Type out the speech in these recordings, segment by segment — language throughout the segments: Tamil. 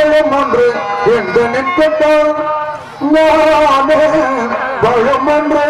பழம் ஒன்று எந்த நிற்கத்தான் நானே பழம் ஒன்று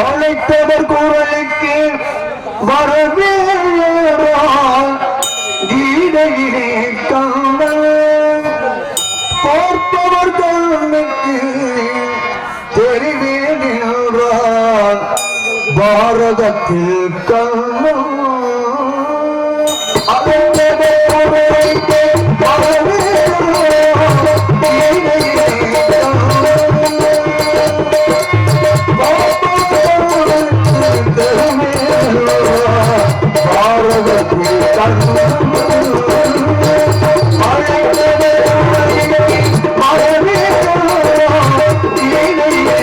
அழைத்தவர் குரலுக்கு வரவேறான் கீதையிலே கண்ணன் பார்ப்பவர் கண்ணுக்கு தெரிவேன் என்றான் பாரதத்தில் கண்ணன் அழைத்தவர் குரலுக்கு வரவேறான் கீதையிலே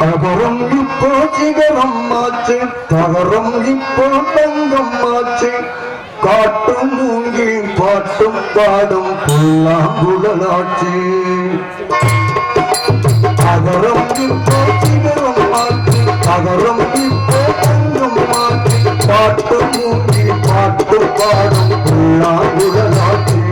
தகரம் இப்போ சிகரம் ஆச்சு, தகரம் இப்போ தங்கம் ஆச்சு, காட்டும் மூங்கி பாட்டும் பாடும் புல்லாங்குழலாச்சு. தகரம் இப்போ சிகரம் ஆச்சு, தகரம் இப்போ தங்கம் ஆச்சு, பாட்டும் மூங்கி பாட்டும் பாடும் புல்லாங்குழலாச்சு.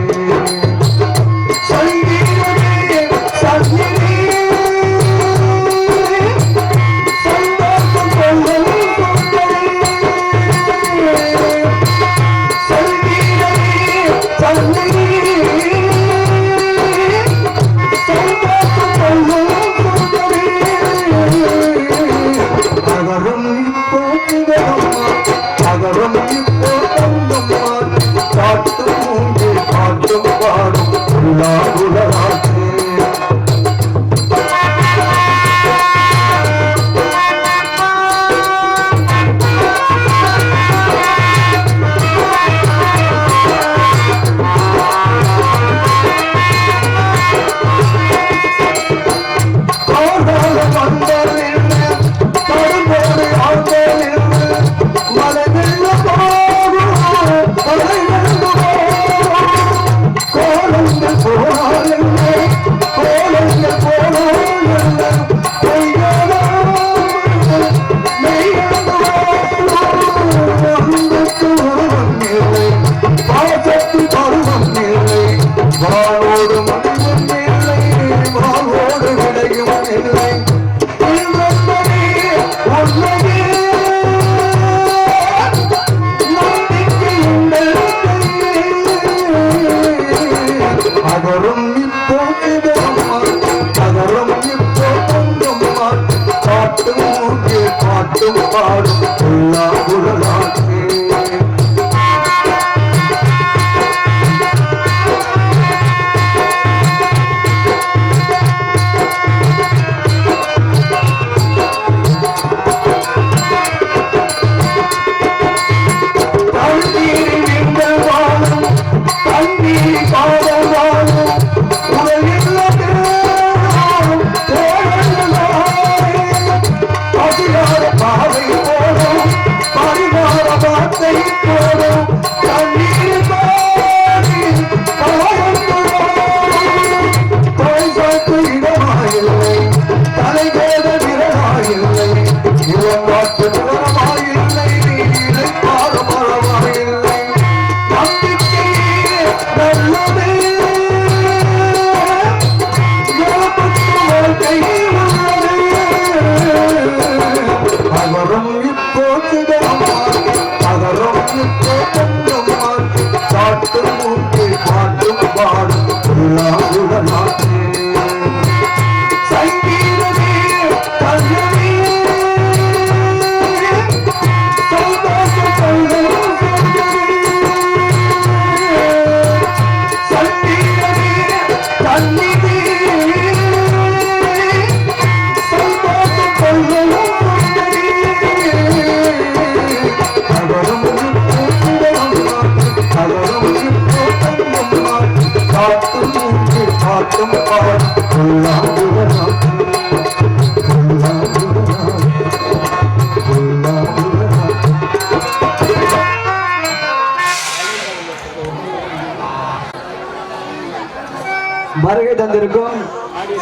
வருகை தந்திருக்கும்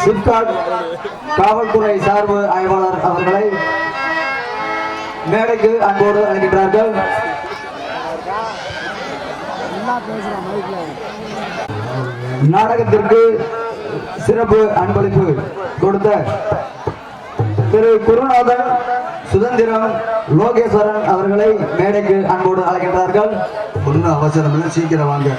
சிப்காட் காவல்துறை சார்பு ஆய்வாளர் அவர்களை மேடைக்கு அன்போடு அழைக்கின்றார்கள். நாடகத்திற்கு சிறப்பு அன்பளிப்பு கொடுத்த திரு குருநாதன், சுதந்திரம், லோகேஸ்வரன் அவர்களை மேடைக்கு அன்போடு அழைக்கின்றார்கள். ஒன்றும் அவசரம் இல்லை, சீக்கிரம் வாங்க.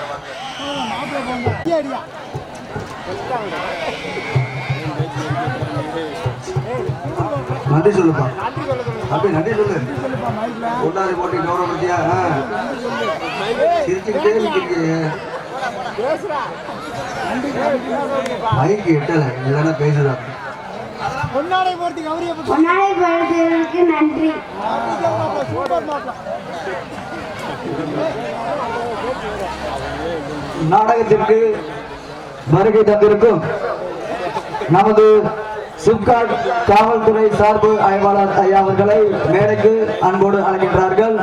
நன்றி சொல்லுப்பா, அப்படி நன்றி சொல்லு. கொண்டாடி போட்டி கௌரவ பத்தியா சிரிச்சுக்கிட்டே இருக்கீங்க. மைக்கு எட்டல இல்லைன்னா பேசுறாங்க. நன்றி. நாடகத்திற்கு வருகை தந்திருக்கும் நமது சிப்காட் காவல்துறை சார்பு ஆய்வாளர் ஐயா அவர்களை மேடைக்கு அன்போடு அழைக்கின்றார்கள்.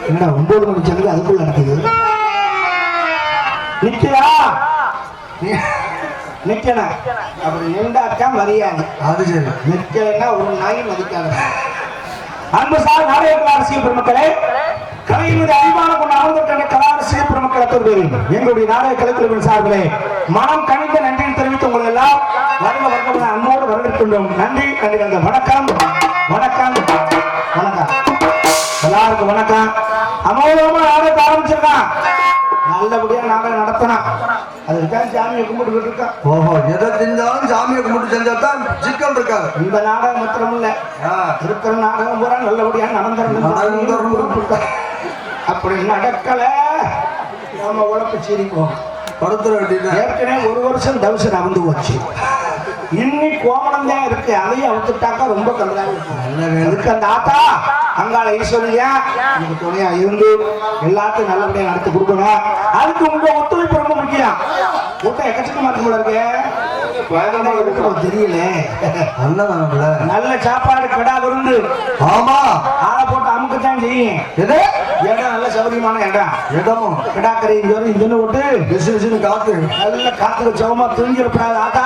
என்னடா 9 மணி சங்கு அதுக்குள்ள நடக்குது. நிக்கிறா நிக்கணும் அப்படி நின்றாக்கா மரியாதை. அது சரி, நிக்கலைன்னா ஒரு நாய் மதிக்காத. அன்பு சார் நாடக கலாரசிக பெருமக்களே, கலையினுடைய அறிவான கொண்ட ஆர்வத்தோட கலாரசிக பெருமக்கள் அத்தோடு எங்களுடைய நாடக கலைக்குழுவின் சார்பிலே மனம் கணிந்த நன்றியை தெரிவித்து உங்களை எல்லாம் வருக வருக அன்போடு வரவேற்கின்றோம். நன்றி நன்றி. வணக்கம் வணக்கம் வணக்கம் எல்லாருக்கும் வணக்கம். அமோகமா நாடகத்தை ஆரம்பிச்சிருக்கான், நல்லபடியா நாடகம் நடத்தணும். அதுக்காக சாமியை கும்பிட்டு இருக்கான். ஓஹோ, எதை செஞ்சாலும் சாமியை கும்பிட்டு செஞ்சாதான் சிக்கல் இருக்காது. இந்த நாடகம் மாத்திரம் இல்ல, இருக்கிற நாடகம் பூரா நல்லபடியா நடந்துருக்க. அப்படி நடக்கல நம்ம உழப்பு சிரிப்போம். படுத்துற வேண்டியது. ஏற்கனவே 1 வருஷம் தவசம் நடந்து போச்சு. இன்னைக்கு கோமணம் தான் இருக்கு, அதையும் அவுத்துட்டாக்கா ரொம்ப கண்டாக இருக்கும். அதுக்கு அந்த ஆத்தா அங்காள ஈஸ்வரியா எனக்கு துணையா இருந்து எல்லாத்தையும் நல்லபடியா நடத்தி கொடுக்கணும். அதுக்கு உங்க ஒத்துழைப்பு ரொம்ப முக்கியம். கூட்டம் எக்கச்சக்கமா இருக்கு போல இருக்கு, தெரியல. நல்ல சாப்பாடு கடா விருந்து. ஆமா, ஆளை போட்டு அமுக்கத்தான் செய்யும். இடம் நல்ல சௌகரியமான இடம். இடமும் கிடாக்கரை இங்க விட்டு விசு காத்து நல்ல காத்துல சவமா தூங்கிடப்படாது. ஆட்டா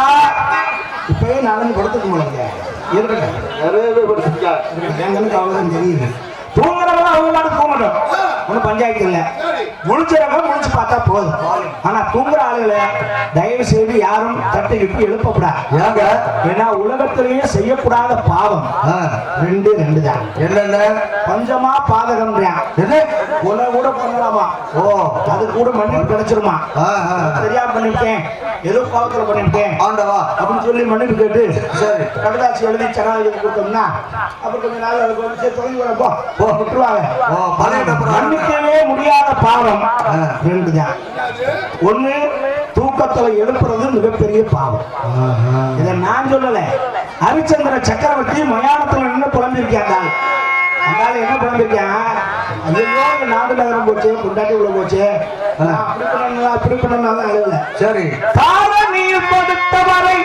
இப்பவே நடந்து படுத்துக்க முடியல, இருக்கட்டும். நிறைய பேர் படுத்துருக்காங்க, அவ்வளவுதான் தெரியுது. தூங்குறவங்க அவங்க தூங்கட்டும், ஒன்றும் பஞ்சாயத்து இல்லை. முழிச்சிடறவங்க முழிச்சு பார்த்தா போதும். ஆனா தூங்குற ஆளுகளை தயவு செய்து யாரும் தட்டை விட்டு எழுப்பக்கூடாது. ஏன்னா உலகத்திலேயே செய்யக்கூடாத பாவம் ரெண்டு தான். என்னென்ன? கொஞ்சமா பாதகம் கொலை கூட பண்ணலாமா? ஓ, அது கூட மன்னிப்பு கிடைச்சிருமா? சரியா பண்ணிவிட்டேன், ஏதோ பாவத்துல பண்ணிவிட்டேன் ஆண்டவா அப்படின்னு சொல்லி மன்னிப்பு கேட்டு சரி கடுதாசி எழுதி சனாதிபதி கொடுத்தோம்னா அப்புறம் கொஞ்ச நாள் அதுக்கு வந்து தொலைஞ்சு வரப்போ விட்டுருவாங்க. மன்னிக்கவே முடியாத பாவம் ரெண்டு தான். ஒண்ணு தூக்கத்துல எழுப்புறது மிகப்பெரிய பாவம். இதை நான் சொல்லல, ஹரிச்சந்திர சக்கரவர்த்தி மயானத்துல நின்று புலம்பிருக்காங்க. அதனால என்ன புலம்பிருக்கான்? ஐயோ நாடு நகரம் போச்சு, கொண்டாட்டி உள்ள போச்சு, அப்படி பண்ணனால அழுவல. சரி, தாரணியில் கொடுத்தவரை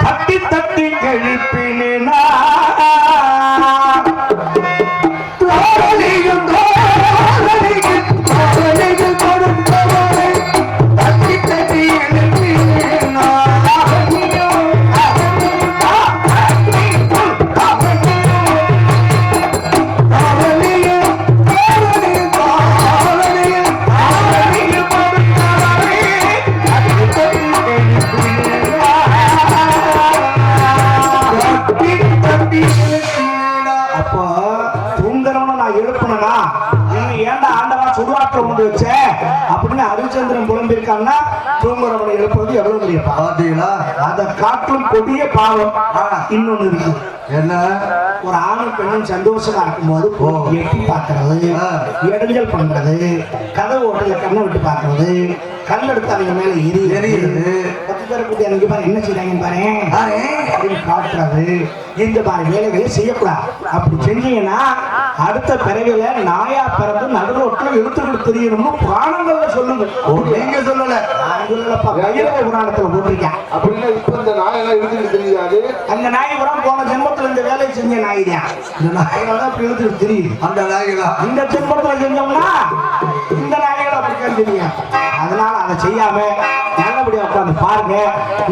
தட்டி தட்டி எழுப்பினா அப்படின்னு ஹரிச்சந்திரன் புலம்பிருக்காங்கன்னா தூங்குறவனை எழுப்புறது எவ்வளவு பெரிய பாவம். அதை காட்டும் கொடிய பாவம் இன்னொன்னு இருக்கு. என்ன? ஒரு ஆணும் பெண்ணும் சந்தோஷமா இருக்கும்போது எட்டி பார்க்கறது, இடைஞ்சல் பண்றது, கதவு ஓட்டல கண்ணை விட்டு பார்க்கறது, கல் எடுத்து அவங்க மேல எரியுது, எனக்கு பாரு என்ன செய்றாங்கன்னு பாரு காட்டுறது, இந்த மாதிரி வேலைகளை செய்யக்கூடாது. அப்படி செஞ்சீங்கன்னா அடுத்த பிறவில நாயா பிறந்து நடுரோட்டில் இழுத்துக்கிட்டு தெரியணும்னு புராணங்கள்ல சொல்லுங்க. நீங்க சொல்லல, நான் சொல்லலப்பா, கையில புராணத்துல போட்டிருக்கேன். அப்படின்னா இப்ப இந்த நாயெல்லாம் இழுத்துக்கிட்டு தெரியாது. அந்த நாய் புறம் போன ஜென்மத்துல இந்த வேலையை செஞ்ச நாய் தான். இந்த நாய்கள் தான் இழுத்துக்கிட்டு தெரியுது. அந்த நாய்களா இந்த ஜென்மத்துல செஞ்சோம்னா இந்த நாய்கள் அப்படித்தான் தெரியும். அதனால அதை செய்யாம நல்லபடியா உட்காந்து பாருங்க.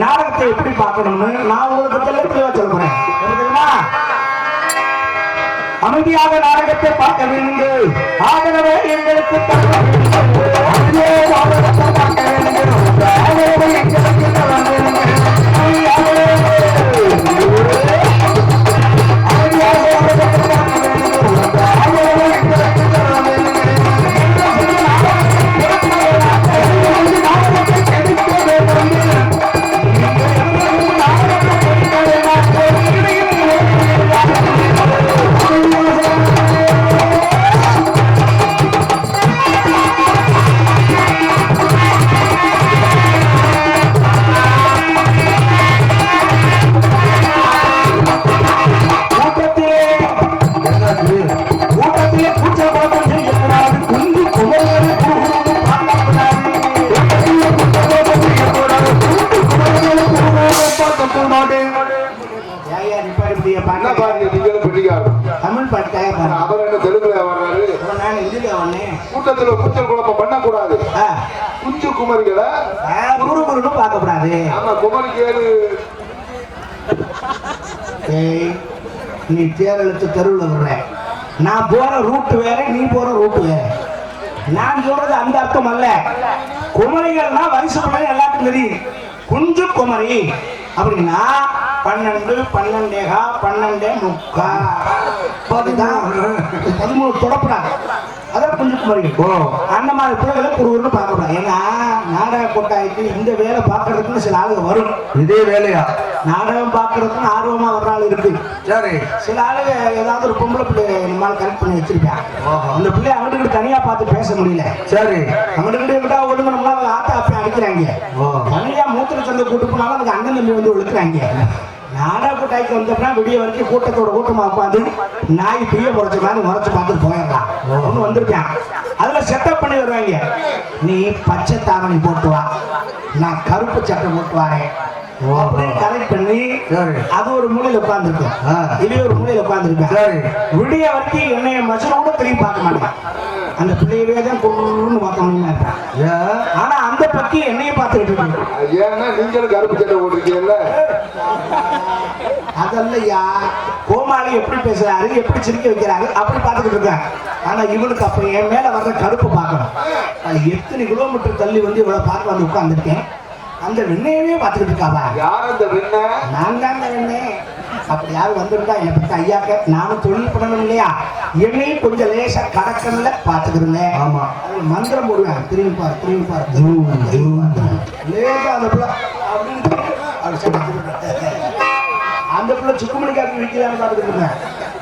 நாடகத்தை எப்படி பார்க்கணும்னு நான் உங்களுக்கு தெளிவா சொல்றேன். தெரியுமா? அமைதியாக நாடகத்தை பார்க்க வேண்டும். ஆகவே எங்களுக்கு பார்க்க தமிழ் பாட்டு அவர் என்ன தெலுங்குல வர்றாரு. கூட்டத்துல கூச்சல் குழப்பம் பண்ண கூடாது. குஞ்சு குமரிகளை குருகுருன்னு பார்க்க கூடாது. ஆமா, குமரிக்கு நீ தேர்தலுக்கு தெருவில் விடுற. நான் போற ரூட் வேற, நீ போற ரூட் வேற. நான் சொல்றது அந்த அர்த்தம் அல்ல. குமரிகள்னா வயசு பிள்ளை எல்லாத்துக்கும் தெரியும். குஞ்சு குமரி அப்படின்னா 12, 12 12 13 தொடப்படாது. அதான் குஞ்சு குமரி. அந்த மாதிரி பிள்ளைகளை குருன்னு பார்க்கக்கூடாது. ஏன்னா நாடக கொட்டாய்க்கு இந்த வேலை பார்க்கறதுக்குன்னு சில ஆளுங்க வரும். இதே வேலையா நாடகம் பார்க்கறதுக்குன்னு ஆர்வமா வர்ற ஆள் இருக்கு. சரி, சில ஆளுங்க ஏதாவது ஒரு பொம்பளை பிள்ளை நம்மளால கரெக்ட் பண்ணி வச்சிருப்பேன். அந்த பிள்ளை அவனுக்கு தனியா பார்த்து பேச முடியல. சரி, அவனுக்கு ஒழுங்கு நம்மளால ஆத்தா அடிக்கிறாங்க. தனியா மூத்திர சந்தை கூட்டு போனாலும் அதுக்கு அண்ணன் தம்பி வந்து ஒழுக்குறாங்க. நாடா கூட்டாய்க்கு வந்தப்பனா விடிய வரைக்கும் கூட்டத்தோட கூட்டமா உட்காந்து நாய் பிய முறைச்ச மாதிரி முறைச்சு பார்த்துட்டு போயிடலாம். ஒன்று வந்திருக்கான். அதுல செட்டப் பண்ணி வருவாங்க. நீ பச்சை தாவணி போட்டு வா, நான் கருப்பு சட்டை போட்டு வரேன் அப்படின்னு கரெக்ட் பண்ணி அது ஒரு மூலையில உட்கார்ந்துருக்கும், இது ஒரு மூலையில உட்கார்ந்துருக்கேன். விடிய வரைக்கும் என்னைய மசூர கூட திரும்பி பார்க்க மாட்டேன். அந்த பிள்ளையவே தான் கொள்ளுன்னு பார்க்க முடியுமா. ஆனா அந்த பக்கி என்னைய பார்த்துக்கிட்டு இருக்கு. ஏன்னா நீங்களும் கருப்பு சட்டை போட்டிருக்கீங்கல்ல. அதல்லையா, கோமாளி எப்படி பேசுறாரு, எப்படி சிரிக்க வைக்கிறாரு அப்படி பார்த்துக்கிட்டு இருக்காங்க. ஆனா இவனுக்கு அப்ப என் மேல வர்ற கருப்பு பார்க்கணும். அது எத்தனை கிலோமீட்டர் தள்ளி வந்து இவ்வளவு பார்க்க வந்து உட்கார்ந்துருக்கேன். அந்த வெண்ணையவே பார்த்துக்கிட்டு இருக்காவா. யார் அந்த வெண்ணை? நான் தான் அந்த வெண்ணை. அப்படி யாரும் வந்திருந்தா என்னை பத்தி ஐயாக்க நானும் தொழில் பண்ணணும் இல்லையா, என்னையும் கொஞ்சம் லேசா கடக்கணும்ல பார்த்துக்கிறேங்க. ஆமா, மந்திரம் போடுவேன். திரும்பி பாரு, திரும்பி பாரு, லேசா அந்த பிள்ளை அந்த பிள்ளை சுக்குமணிக்காக்கு விற்கிறான்னு பார்த்துக்கிட்டு இருந்தேன்.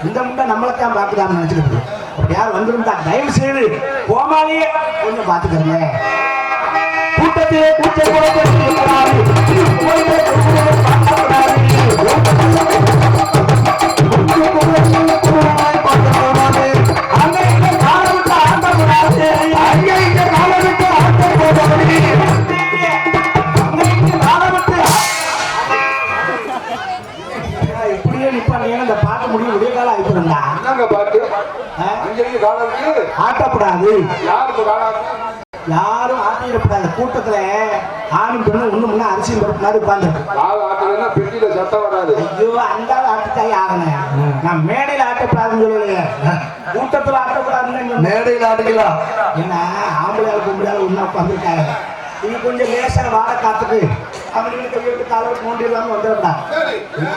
இந்த முட்டை நம்மளைத்தான் பார்க்குதான்னு நினைச்சுக்கிட்டு. அப்படி யாரும் வந்திருந்தா தயவு செய்து கோமாளியே கொஞ்சம் பார்த்துக்கிறேங்க. கூட்டத்திலே கூச்சல் இப்படியே நிப்பாங்க. இந்த பாட்டு முடியும் விடிய காலம் ஆயிடுறா. பாட்டு ஆட்டப்படாது, யாரும் யாரும் ஆட்டிடப்படாது. கூட்டத்துல ஆணும் பெண்ணும் ஒண்ணு முன்னா அரிசி பருப்புனாரு உட்கார்ந்து. பெட்டியில சத்தம் வராது. ஐயோ, அந்த ஆட்டுத்தாய் ஆகணும். நான் மேடையில ஆட்டப்படாதுன்னு சொல்லலையே, கூட்டத்துல ஆட்டப்படாதுன்னு. மேடையில் ஆட்டுக்கலாம். ஏன்னா ஆம்பளையால் பொம்பளையால் ஒன்னா உட்காந்துருக்காங்க. இது கொஞ்சம் லேசா வாட காத்துட்டு அவங்களுக்கு கையோட்டு காலோட்டு நோண்டிடலாம வந்துடப்படா.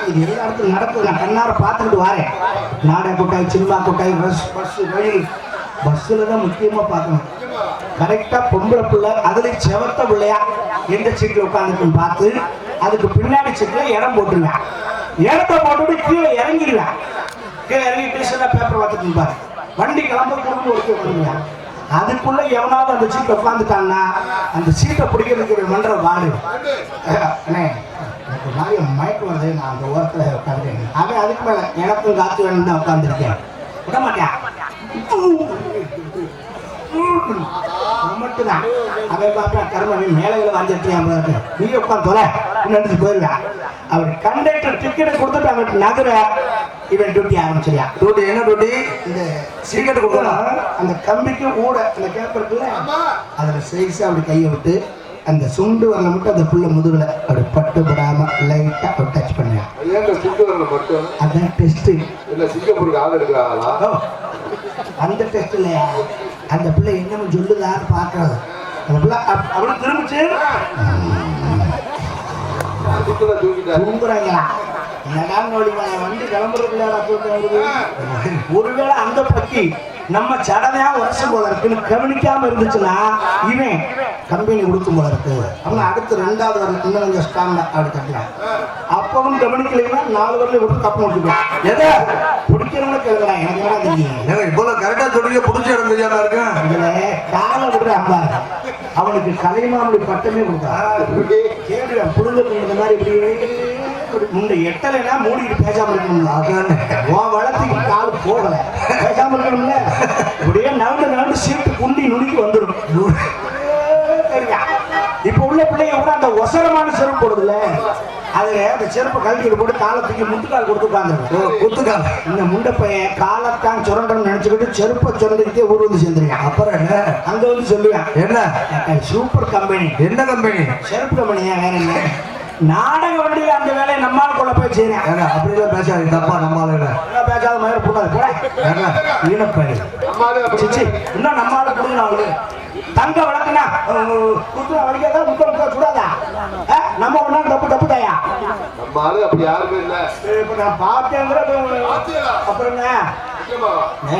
இது எல்லா இடத்துல நடக்குது. நான் கண்ணார பார்த்துக்கிட்டு வரேன். நாடக கொட்டாய், சினிமா கொட்டாய், பஸ் ரயில் பஸ்ஸில் தான் முக்கியமாக பார்க்கணும். கரெக்டாக பொம்பளை பிள்ளை அதில் செவத்த பிள்ளையா எந்த சீட்டில் உட்காந்துருக்குன்னு பார்த்து அதுக்கு பின்னாடி சீட்டில் இடம் போட்டுருவேன். இடத்த போட்டுட்டு கீழே இறங்கிடுவேன். கீழே இறங்கி டீஷர்ட்டாக பேப்பர் பார்த்துட்டு இருப்பாரு. வண்டி கிளம்ப கொடுத்து ஒருத்தி உட்காந்துருவேன். அதுக்குள்ள எவனாவது அந்த சீட்டை உட்காந்துட்டான்னா அந்த சீட்டை பிடிக்கிறதுக்கு மன்ற வாடு எனக்கு நிறைய மயக்கம் வருது. நான் அந்த ஓரத்தில் உட்காந்துருக்கேன். அவன் அதுக்கு மேலே எனக்கும் காத்து வேணும் தான் உட்காந்துருக்கேன். விட மாட்டேன். மட்டும்தான் அவன் பார்ப்பா கருமணி மேலைகளை வாங்கிட்டு நீ உட்காந்து தொலை நினைச்சு போயிருவேன். அவர் கண்டக்டர் டிக்கெட்டை கொடுத்துட்டு அவனுக்கு நகர இவன் டியூட்டி ஆரம்பிச்சிருயா. டியூட்டி என்ன டியூட்டி? இந்த சீக்கிரம் கொடுக்கலாம். அந்த கம்பிக்கு ஊட அந்த கேப்பருக்குள்ள அதில் சைஸா அப்படி கையை விட்டு அந்த சுண்டு வரல மட்டும் அந்த புள்ள முதுகுல அப்படி பட்டு படாம லைட்டா ஒரு டச் பண்ணுவேன். அதான் டெஸ்ட். சிங்கப்பூருக்கு ஆள் எடுக்கிறாங்களா? அந்த டெஸ்ட்ல அந்த பிள்ளை என்னன்னு சொல்லுதான்னு பாக்குறது. அந்த பிள்ளை அவளும் திரும்பிச்சு தூங்குறாங்களா வண்டி கிளம்புறதுக்குள்ளாடா தூக்கம். ஒருவேளை அந்த பக்கி நம்ம சடனையா வருஷம் போல இருக்குன்னு கவனிக்காம இருந்துச்சுன்னா இவன் கம்பெனி கொடுக்கும் போல இருக்கு. அவங்க அடுத்து 2வது வரல இன்னும் கொஞ்சம் ஸ்ட்ராங்கா அப்படி கட்டலாம். அப்பவும் கவனிக்கலைன்னா 4 வரல விட்டு கப்ப முடிச்சுக்கலாம். எதை பிடிக்கிறவங்க கேட்கலாம். எனக்கு வேணா தெரியும். இவ்வளவு கரெக்டா சொல்றீங்க. பிடிச்ச இடம் தெரியாம இருக்கேன். இதுல காலை விடுற அம்பா அவனுக்கு கலைமாமணி பட்டமே கொடுத்தா கேடுவேன். புழுங்க இந்த மாதிரி இப்படி முன்ன எட்டலைன்னா மூடிக்கிட்டு பேசாம இருக்கணும். உன் வளர்த்துக்கு கால் போகல பேசாம இருக்கணும்ல. இப்படியே நவண்டு சீட்டு குண்டி நுணுக்கி வந்துடும். இப்ப உள்ள பிள்ளைங்க கூட அந்த ஒசரமான செருப்பு போடுதுல, அதுல அந்த செருப்பை கழுத்திட்டு போட்டு காலத்துக்கு முட்டுக்கால் கொடுத்து உட்காந்து குத்துக்கால். இந்த முண்டை பையன் காலத்தான் சுரண்டன்னு நினைச்சுக்கிட்டு செருப்பை சுரண்டிக்கிட்டே ஊர் வந்து சேர்ந்துருவேன். அப்புறம் என்ன அங்க வந்து சொல்லுவேன், என்ன சூப்பர் கம்பெனி. என்ன கம்பெனி? செருப்பு கம்பெனியா? வேற என்ன நாடக வண்டியில அந்த வேலையை நம்மால கொள்ள போய் செய்யறேன். அப்படிலாம் பேசாது. தப்பா நம்மால பேசாத மாதிரி போடாது. இன்னும் நம்மால கொடுங்க. தங்க வளர்க்கனா குத்துனா வலிக்காதா, முட்டை முட்டை சுடாதா? நம்ம ஒண்ணா தப்பு தப்பு தாயா. நம்ம ஆளு அப்படி யாருமே இல்ல. இப்ப நான் பார்த்தேங்கிற அப்புறம்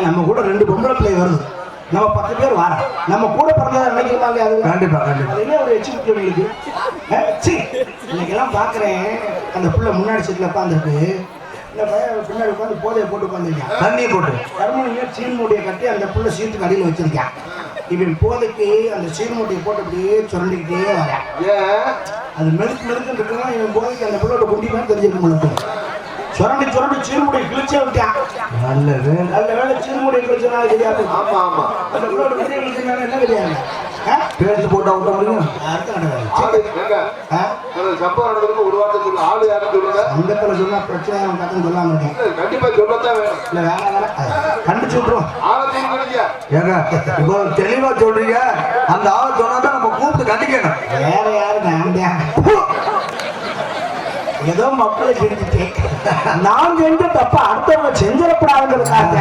நம்ம கூட 2 பொம்பளை பிள்ளை வருது. நம்ம 10 பேர் வரோம். நம்ம கூட பிறந்ததை நினைக்கிறோம். அது கண்டிப்பா கண்டிப்பா. அது என்ன ஒரு எச்சுக்கு இன்னைக்கெல்லாம் பாக்குறேன். அந்த பிள்ளை முன்னாடி சீட்ல உட்காந்துருக்கு. இந்த பையன் பின்னாடி உட்காந்து போதையை போட்டு உட்காந்துருக்கேன். தண்ணியை போட்டு கருமணியை சீன் மூடியை கட்டி அந்த பிள்ளை சீட்டுக்கு அடியில் வச்சிருக்கேன். இவன் போதைக்கு அந்த சீர்மூட்டையை போட்டு அப்படியே சுரண்டிக்கிட்டே வரேன். ஏன் அது மெழுக்கு மெழுக்குன்னு இருக்குன்னா இவன் போதைக்கு அந்த பிள்ளோட குண்டிதான் தெரிஞ்சிருக்க முடியும். சுரண்டி சுரண்டி சீர்மூட்டையை கிழிச்சே விட்டான். நல்ல வேலை சீர்மூட்டையை கிழிச்சனா தெரியாது. ஆமா ஆமா அந்த பிள்ளோட குண்டியை கிழிச்சனால என்ன தெரியாது பேசி போட்டா விட்ட முடியும். ஆளு ஏங்க அந்த சம்பவம் நடந்ததுக்கு ஒரு வார்த்தை சொல்லுங்க. ஆளு யாரும் சொல்லுங்க. அந்த சொன்னா பிரச்சனை கட்டணம் சொல்லாம இருக்கேன். கண்டிப்பா சொல்லத்தான் வேணும். இல்ல வேணாம் கண்டிச்சு விட்டுருவோம். ஆளை சொல்லுங்க. ஏங்க இப்போ தெளிவா சொல்றீங்க. அந்த ஆளை சொன்னாதான் நம்ம கூப்பிட்டு கண்டிக்கணும். வேற யாரு நான் ஏதோ மக்களை செஞ்சுட்டேன். நான் செஞ்ச தப்ப அடுத்தவங்க செஞ்சிடப்படாதுங்கிறதுக்காக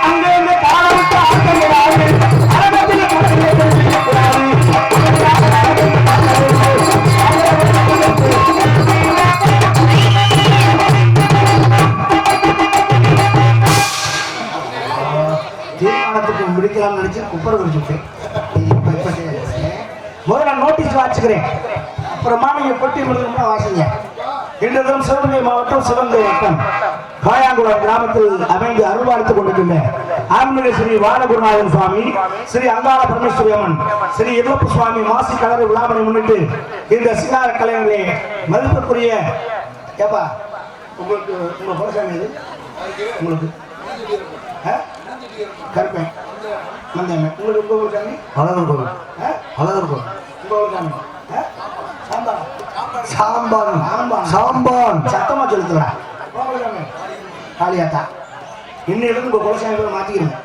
அங்க இருந்து காலவிட்டு ஆட்டக்கூடாது. தீர்மானத்துக்கு முடிக்கலாம் நினைச்சு குப்பரை வச்சுட்டேன். முதல்ல நோட்டீஸ் வாசிக்கிறேன். அப்புறமா நீங்க பொட்டி முடிஞ்சா வாசிங்க. இன்று தினம் சிவகங்கை மாவட்டம் சிவகங்கை வட்டம் காயாங்குளம் கிராமத்தில் அமைந்து அருள்வாழ்த்துக் கொண்டிருக்கின்ற ஆன்மீக ஸ்ரீ வாலகுருநாதன் சுவாமி, ஸ்ரீ அங்காள பரமேஸ்வரி அம்மன், ஸ்ரீ இருளப்பு சுவாமி மாசி கலரை விழாவினை முன்னிட்டு இந்த சிங்கார கலைஞர்களே மதிப்புக்குரிய ஏப்பா உங்களுக்கு உங்க புரசாமி இது உங்களுக்கு கருப்பேன் மந்தேமே உங்களுக்கு உங்க சாமி அழகர் கோவில் அழகர் கோவில் உங்க சாமி சாம்பான் சாம்பான் சத்தமா சொல்லுங்களா காளியாத்தா இன்னிலிருந்து உங்க குலசாமி பேர் மாத்திக்கிறீங்க.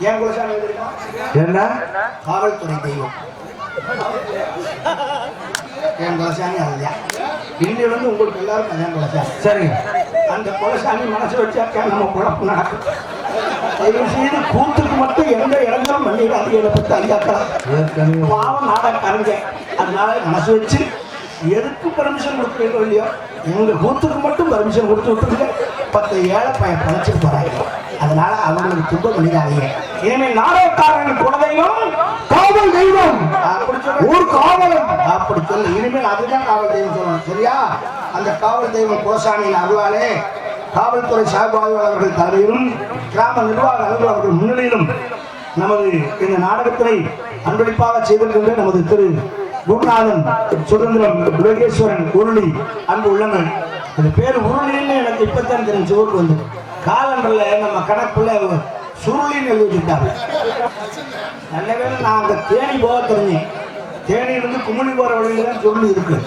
ஏன் குலசாமி தெரியுமா? என்ன காவல்துறை தெய்வம். என் குலசாமி அதுதான். இன்னிலிருந்து உங்களுக்கு எல்லாரும் கல்யாணம் குலசாமி. சரிங்க. அந்த குலசாமி மனசு வச்சா நம்ம குழப்பம் நடக்கும். தயவு செய்து கூத்துக்கு மட்டும் எந்த இடங்களும் மன்னிக்காதீங்க பற்றி ஐயாக்கலாம். பாவம் நாடகக்காரங்க. அதனால மனசு வச்சு எதுக்கு பர்மிஷன் கொடுக்க இல்லையோ எங்க கூத்துக்கு மட்டும் பர்மிஷன் கொடுத்து விட்டுருங்க. 10 ஏழை பையன் பழச்சிட்டு போறாங்க. அதனால அவங்களுக்கு துன்பம் பண்ணிடாதீங்க. இனிமேல் நாடகக்காரன் குலதெய்வம் காவல் தெய்வம் அப்படி சொல்ல ஒரு காவலன் அப்படி சொல்ல இனிமேல் அதுதான் காவல் தெய்வம் சொல்லணும். சரியா? அந்த காவல் தெய்வம் குலசாமியின் அருளாலே காவல்துறை சார்பாளர்கள் தலைமையிலும் கிராம நிர்வாக அலுவலர்கள் முன்னிலையிலும் நமது இந்த நாடகத்தினை அன்பளிப்பாக செய்திருக்கின்ற நமது திரு குருநாதன் சுதந்திரம் யோகேஸ்வரன் உருளி அன்பு உள்ளங்கள். இந்த பேர் உருளின்னு எனக்கு இப்பத்தான் தெரிஞ்சு ஊருக்கு வந்து காலண்டர்ல நம்ம கணக்குள்ள சுருளின்னு எழுதி வச்சுட்டாங்க. நல்ல வேலை நான் அங்க தேனி போக தெரிஞ்சேன். தேனியிலிருந்து குமுளி போற வழியில தான் சொல்லி இருக்கு.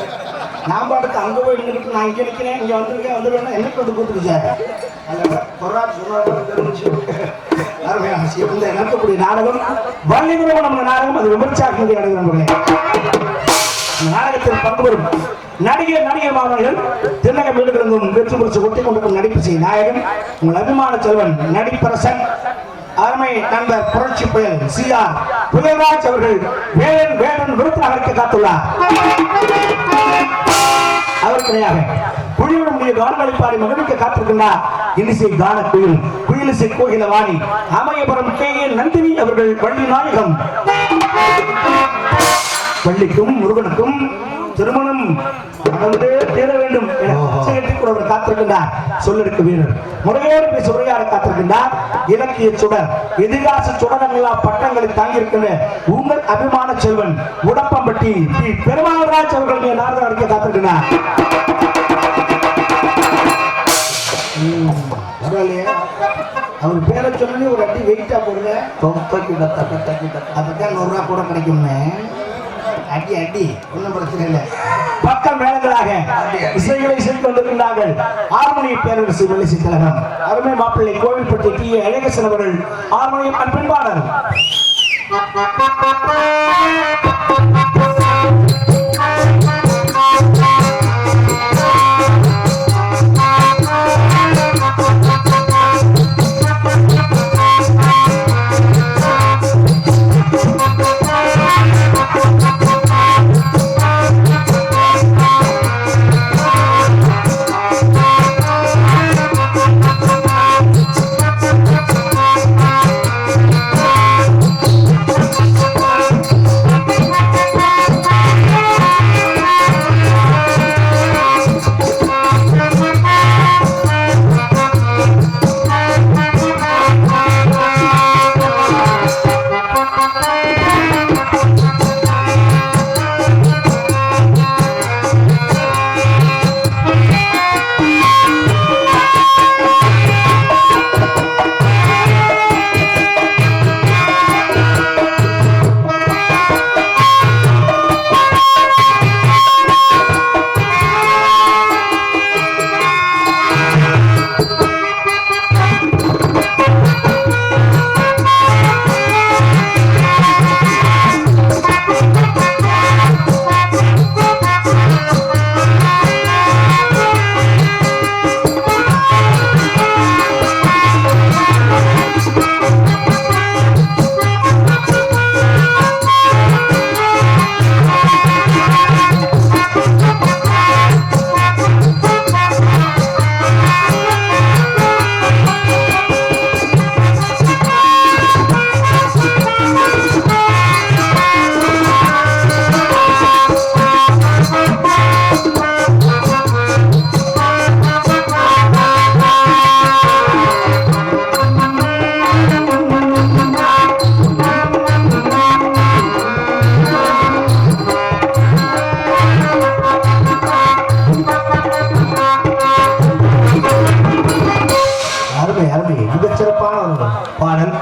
நான் பாட்டுக்கு அங்க போய் நின்றுட்டு நான் இங்க நிற்கிறேன் இங்க வந்துருக்கேன் வந்துருவேன் எனக்கு வந்து கூத்துக்குச்சாரு. இந்த நடக்கக்கூடிய நாடகம் வள்ளிபுரம் நம்ம நாடகம் அது விமர்சாக நடைபெறும். நாடகத்தில் பங்கு பெறும் நடிகர் மாணவர்கள் திண்ணக மீடுகளும் வெற்றி முடிச்சு ஒட்டி கொண்டிருக்கும் நடிப்பு செய்யும் நாயகன் உங்கள் அபிமான செல்வன் நடிப்பரசன் அருமை நண்பர் புரட்சி புயல் CR புயல்ராஜ் அவர்கள் வேடன் விருப்பம் அழைக்க காத்துள்ளார். அதற்குறையாக குழியுடைய கானங்களை பாடி மகிழ்க்க காத்திருக்கின்றார் இன்னிசை கான குயில் குயிலிசை கோகிலவாணி அமயபுரம் KA நந்தினி அவர்கள் வள்ளி நாயகம். வள்ளிக்கும் முருகனுக்கும் திருமணம் நடந்தே தீர வேண்டும் என காத்திருக்கின்றார். சொல்லெடுக்க வீரர் முறையோடு பேச உரையாட காத்திருக்கின்றார். இலக்கிய சுடர் எதிர்காச சுடரங்களா பட்டங்களை தாங்கியிருக்கின்ற உங்கள் அபிமான செல்வன் உடப்பம்பட்டி பெருமாள்ராஜ் அவர்கள் நாடகம் அடிக்க காத்திருக்கின்றார். அவர் பேரை சொல்லி ஒரு அடி வெயிட்டா போடுங்க. அதுதான் 100 ரூபா கூட கிடைக்கும்னு அடி அடி ஒன்றும் பிரச்சனை இல்லை. பக்கம் மேளங்களாக இசைகளை செய்து கொண்டிருக்கின்றார்கள். ஹார்மோனிய பேரரசு வெளிசி கழகம் அருமை மாப்பிள்ளை கோவில்பட்டி TA அழகேசன் அவர்கள் ஹார்மோனியம் அன்பின்பாளர்.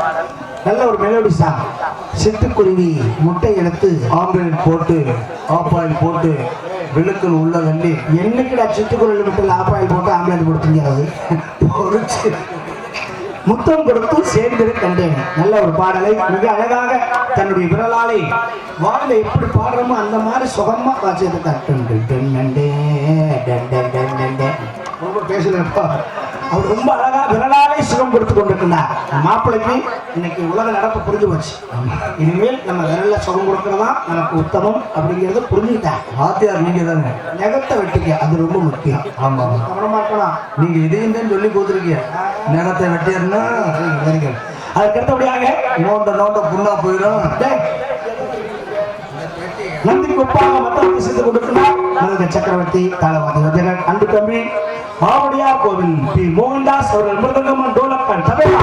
பாடல், நல்ல ஒரு மெலோடி சாங். சிட்டுக்குருவி முட்டை எடுத்து ஆம்புலன்ஸ் போட்டு ஆப்பாயில் போட்டு விழுக்கள் உள்ள தள்ளி என்னைக்குடா சிட்டுக்குருவி முட்டையில் ஆப்பாயில் போட்டு ஆம்புலன்ஸ் கொடுத்தீங்க? அது பொறிச்சு முத்தம் கொடுத்து சேர்ந்தது கண்டேன். நல்ல ஒரு பாடலை மிக அழகாக தன்னுடைய விரலாலை வாழ்ல எப்படி பாடுறோமோ அந்த மாதிரி சுகமா ரொம்ப பேசுறப்பா அவர் ரொம்ப அழகா விரலாலை சுகம் கொடுத்து கொண்டிருக்கிறார். மாப்பிள்ளைக்கு இன்னைக்கு உலக நடப்பு புரிஞ்சு போச்சு. இனிமேல் நம்ம விரல்ல சுகம் கொடுக்கறதா நமக்கு உத்தமம் அப்படிங்கிறத புரிஞ்சுக்கிட்டாங்க. வாத்தியார் நீங்க தானே நெகத்தை வெட்டிக்க, அது ரொம்ப முக்கியம். ஆமா கவனமா இருக்கலாம். நீங்க இதையும் தான் சொல்லி கொடுத்துருக்கீங்க. நகத்தை வெட்டியாருன்னா அதுக்கு அடுத்தபடியாக நோண்ட நோண்ட புண்ணா போயிடும். நந்தி குப்பாக மத்தவங்க செய்து கொடுக்கிறார் மருத சக்கரவர்த்தி தாளவாதி வஜகன் அன்பு தம்பி மாவடியார் கோவில் பி மோகன்தாஸ் அவர்கள் மிருதங்கமன் டோலக்கன் தபேலா.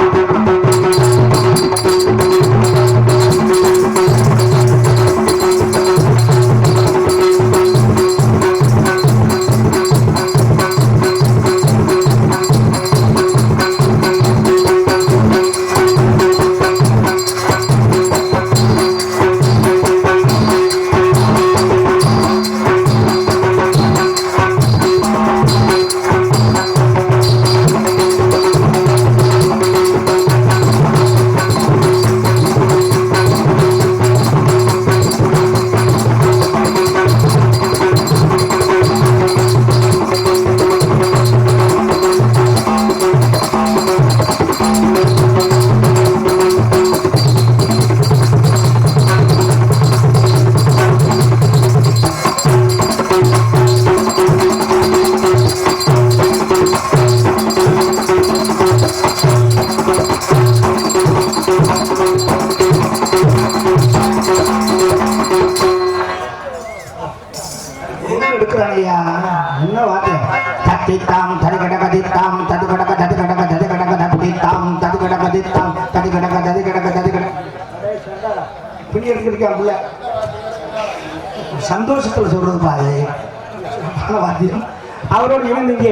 என்ன வார்த்தை? தட்டித்தாம் தடிகடக தித்தாம் தடுகடக தடுகடக தடுகடக தட்டித்தாம் தடுகடக தித்தாம் தடுகடக தடுகடக தடுகடக பிடி எடுக்கிறதுக்கு சந்தோஷத்துல சொல்றது பாரு வாத்தியம். அவரோடு இணைந்தீங்க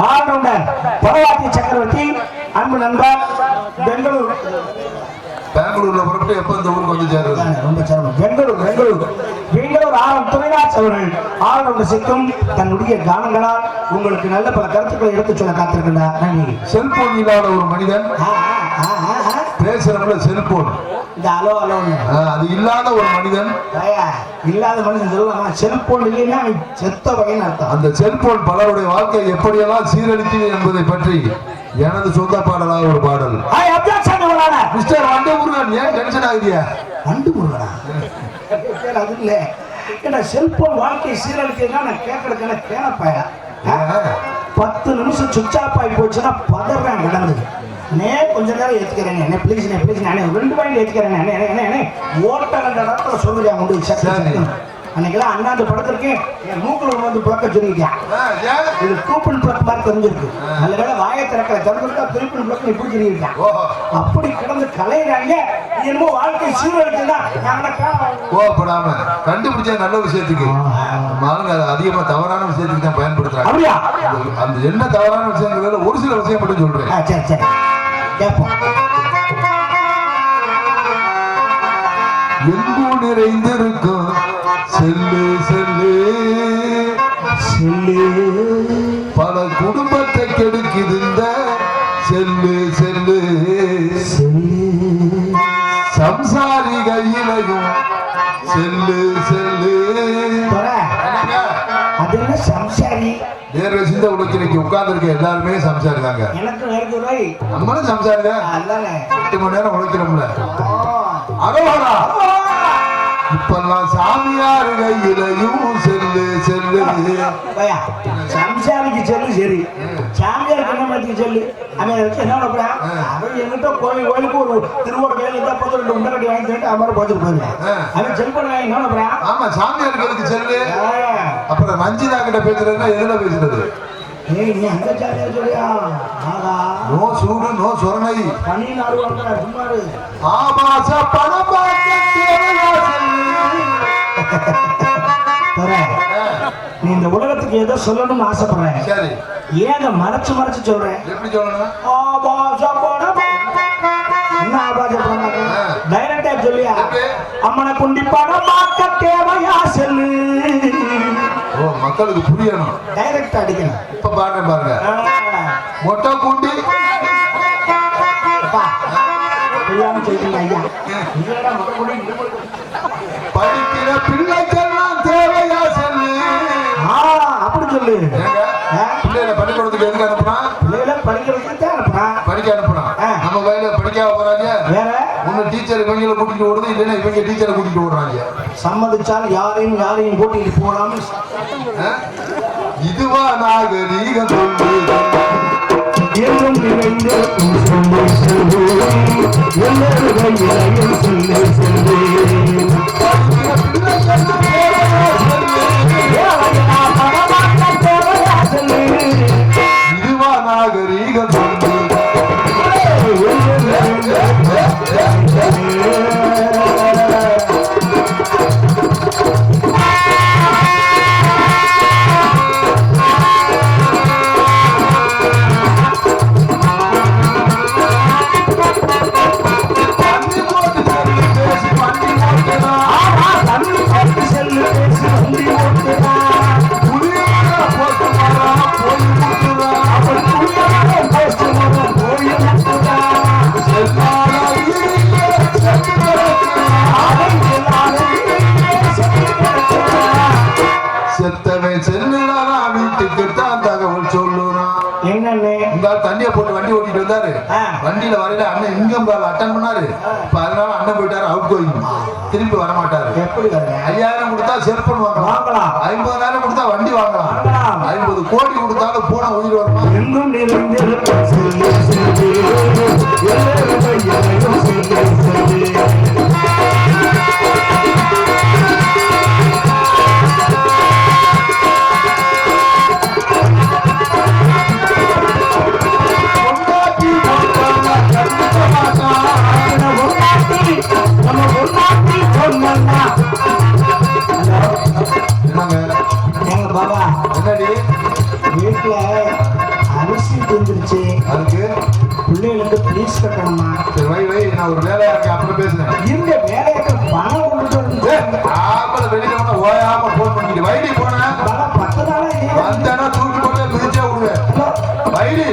ஆல்ரவுண்டர் பரவாத்திய சக்கரவர்த்தி அன்பு நண்பர் பெங்களூர்ல புறப்பட்டு எப்ப இந்த ஊருக்கு வந்து சேருது? ரொம்ப சிரமம். பெங்களூர் ஆரம் துறைராஜ் அவர்கள் ஆல்ரவுண்டர் சிக்கும் தன்னுடைய கானங்களால் உங்களுக்கு நல்ல பல கருத்துக்களை எடுத்து சொல்ல காத்திருக்கின்றார். நன்றி. செல்போன் இல்லாத ஒரு மனிதன் பேசுறவங்கள செல்போன் இந்த அலோ அலோ அது இல்லாத ஒரு மனிதன் இல்லாத மனிதன் சொல்லலாமா? செல்போன் இல்லைன்னா செத்த வகைன்னு அர்த்தம். அந்த செல்போன் பலருடைய வாழ்க்கை எப்படியெல்லாம் சீரழித்தது என்பதை பற்றி எனது சொந்த பாடலாக ஒரு பாடல். மிஸ்டர் வண்டு முருகன், ஏன் டென்ஷன் ஆகுதியா? வண்டு முருகனா? அது இல்ல, ஏன்னா செல்போன் வாழ்க்கை சீரழித்ததுன்னா நான் கேட்கறதுக்கு கேனப்பாயா 10 நிமிஷம் சுவிட்ச் ஆஃப் ஆகி போச்சுன்னா பதறேன் கிடந்து. கொஞ்ச நேரம் ஏத்துக்கிறேன் என்ன ப்ளீஸ் நானே 2 பாயிண்ட் ஏத்துக்கிறேன் என்ன ஓட்ட 2 இடத்துல சொல்லுறியா கொண்டு அன்னைக்கெல்லாம் அண்ணாந்து படத்திருக்கேன் என் மூக்குல வந்து புழக்க சொல்லிருக்கேன். இது கூப்பன் புழக்க மாதிரி தெரிஞ்சிருக்கு. நல்ல வேலை வாயை திறக்கல திறந்துருக்கா திருப்பன் புழக்க இப்படி சொல்லியிருக்கேன். அப்படி கிடந்து கலையிறாங்க. என்னமோ வாழ்க்கை சீரழிச்சுதான் கோவப்படாம கண்டுபிடிச்ச நல்ல விஷயத்துக்கு அதிகமா தவறான விஷயத்துக்கு தான் பயன்படுத்துறாங்க. அப்படியா? அந்த என்ன தவறான விஷயங்கிறத ஒரு சில விஷயம் மட்டும் சொல்றேன். சரி சரி கேட்போம். எங்கோ நிறைந்திருக்கும் செல்லு செல்லு செல்லு பல குடும்பத்தை கெடுக்குது இந்த செல்லு செல்லு சம்சாரி கையிலையும் செல்லு செல்லு. அது என்ன சம்சாரி? நேர்ல சிந்த உலகிற்கு உட்கார்ந்து இருக்க எல்லாருமே சம்சாரி தாங்க. நம்மளும் சம்சாரி தான். 8 மணி நேரம் உழைக்கிறோம்ல. அரோகரா. இப்பெல்லாம் சாமியார் கையிலையும் செல்லு செல்லு. சம்சாரிக்கு செல்லு சரி, சாமியார் கண்ணமாத்திக்கு செல்லு. அவன் என்ன பண்ண அவன் எங்கிட்ட கோயிலுக்கு ஒரு திருவோட கையில இருந்தா 2 உண்டை கட்டி வாங்கிட்டு அவரை பார்த்துட்டு போயிருந்தேன். அவன் செல் பண்ண என்ன பண்றான்? ஆமா, சாமியாருக்கு எதுக்கு செல்லு? அப்புறம் ரஞ்சிதா கிட்ட பேசுறதுன்னா எதுல பேசுறது? நீ அந்த சாமியார் சொல்லியா? நோ சூடு நோ சொரணை பனி நாடு வாங்க சும்மாரு ஆபாச பணம் நீ இந்த உலகத்துக்கு ஏதோ சொல்லணும்னு ஆசைப்படுறேன். சரி, ஏன் மறைச்சு சொல்றேன்? எப்படி சொல்லணும்? ஆபாச பணம் என்ன டைரக்டா சொல்லியா அம்மனை குண்டி படம் பார்க்க தேவையா செல்லு. ஓ மக்களுக்கு புரியணும். டைரக்டா அடிக்கணும். இப்ப பாடுறேன் பாருங்க. மொட்டை குண்டி படிக்கிற பிள்ளைக்கெல்லாம் தேவையா செல்லு. அப்படி சொல்லு. பிள்ளைகளை பள்ளிக்கூடத்துக்கு எதுக்கு அனுப்புனா? பிள்ளைகளை படிக்கிறதுக்கு அனுப்புனா. படிக்க அனுப்புனா. நம்ம வயல படிக்காம போறாங்க. வேற ஒண்ணு டீச்சர் இவங்களை கூட்டிட்டு ஓடுது, இல்லைன்னா இவங்க டீச்சரை கூட்டிட்டு ஓடுறாங்க. சம்மதிச்சால் யாரையும் கூட்டிட்டு போடாம. இதுவா நாகரீகம் சொல்லு. என்றும் நிறைந்த இதுவா நாகரீகம் சொல்லு. செத்தவன் செல்லுடா வீட்டுக்கு தான் தகவல் சொல்லுறான். என்னன்னு இந்த தண்ணியை போட்டு வண்டி ஓட்டிட்டு வந்தாரு. வண்டியில வரையில அண்ணன் இன்கம் கால் அட்டன் பண்ணாரு. இப்ப அதனால அண்ணன் போயிட்டாரு அவுட் கோயிங். திருப்பி வர மாட்டாரு. எப்படி 5000 கொடுத்தா செல்போன் வாங்கலாம். 50,000 கொடுத்தா வண்டி வாங்கலாம். 50 கோடி கொடுத்தாலும் போன உயிர் வருமா? எங்கும் நிறைந்த பாபா என்னடி வீட்டுல அரிசி தந்துருச்சு. அதுக்கு பிள்ளைகளுக்கு பீஸ் கட்டணுமா? சரி வை வை, நான் ஒரு வேலையா இருக்கேன், அப்புறம் பேசுறேன். இந்த வேலைக்கு பணம் கொண்டுட்டு ஆப்பல வெளியில போனா ஓயாம போன் பண்ணிட்டு வைடி போனேன். 10 நாளா வந்தேன்னா தூக்கி போட்டு பிரிச்சா விடுவேன். வைடி